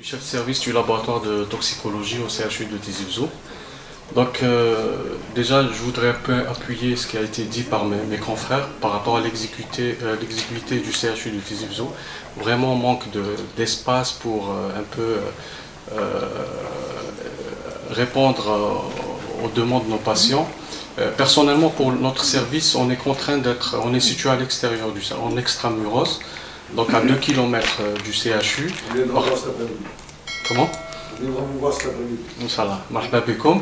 chef de service du laboratoire de toxicologie au CHU de Tizi Ouzou. Donc déjà, je voudrais un peu appuyer ce qui a été dit par mes confrères par rapport à l'exiguïté du CHU de Tizi Ouzou. Vraiment, on manque d'espace pour un peu répondre aux demandes de nos patients. Personnellement, pour notre service, on est contraint on est situé à l'extérieur en extramuros, donc à 2 km du CHU. Comment? Inch'Allah, marhaba bikoum.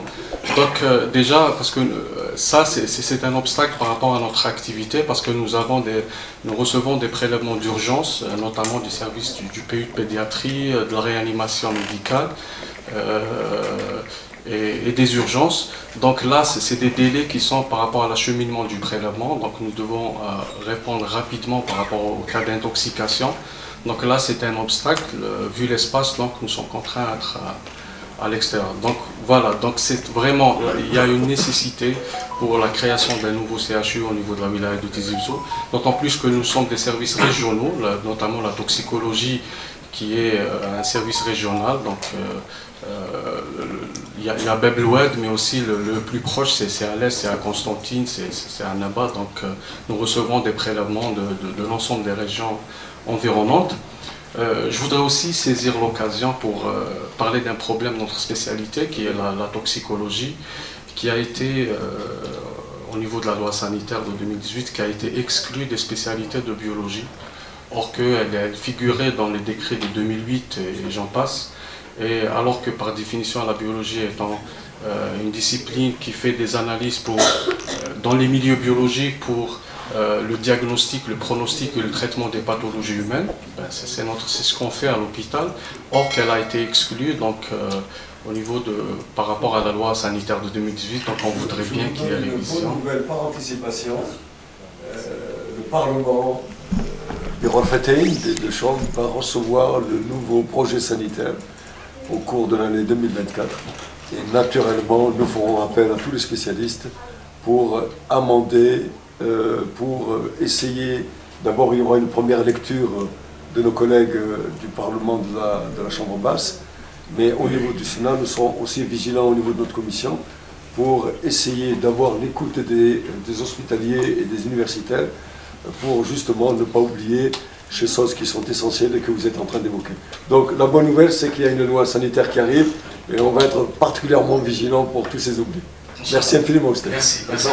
Donc déjà, parce que ça c'est un obstacle par rapport à notre activité, parce que nous recevons des prélèvements d'urgence, notamment du service du PU de pédiatrie, de la réanimation médicale et des urgences. Donc là, c'est des délais qui sont par rapport à l'acheminement du prélèvement, donc nous devons répondre rapidement par rapport au cas d'intoxication. Donc là, c'est un obstacle, vu l'espace, donc nous sommes contraints d'être à l'extérieur. Donc voilà, donc c'est vraiment, il y a une nécessité pour la création d'un nouveau CHU au niveau de la wilaya de Tizi Ouzou, d'autant plus que nous sommes des services régionaux, notamment la toxicologie qui est un service régional. Donc il y a Bab El Oued, mais aussi le plus proche, c'est à l'est, c'est à Constantine, c'est à Naba. Donc nous recevons des prélèvements de l'ensemble des régions environnantes. Je voudrais aussi saisir l'occasion pour parler d'un problème de notre spécialité, qui est la toxicologie, qui a été, au niveau de la loi sanitaire de 2018, qui a été exclue des spécialités de biologie, or qu'elle figurait dans les décrets de 2008 et j'en passe. Et alors que par définition la biologie étant une discipline qui fait des analyses dans les milieux biologiques pour le diagnostic, le pronostic et le traitement des pathologies humaines, c'est ce qu'on fait à l'hôpital, or qu'elle a été exclue donc, au niveau par rapport à la loi sanitaire de 2018, donc on voudrait bien qu'il y ait révision. Une bonne nouvelle par anticipation, le Parlement, Bureau des deux chambres, va recevoir le nouveau projet sanitaire au cours de l'année 2024. Et naturellement, nous ferons appel à tous les spécialistes pour amender, pour essayer. D'abord, il y aura une première lecture de nos collègues du Parlement de la Chambre basse, mais au niveau du Sénat, nous serons aussi vigilants au niveau de notre commission pour essayer d'avoir l'écoute des hospitaliers et des universitaires pour justement ne pas oublier ces choses qui sont essentielles et que vous êtes en train d'évoquer. Donc la bonne nouvelle, c'est qu'il y a une loi sanitaire qui arrive et on va être particulièrement vigilants pour tous ces oublis. Merci infiniment, Steph. Merci.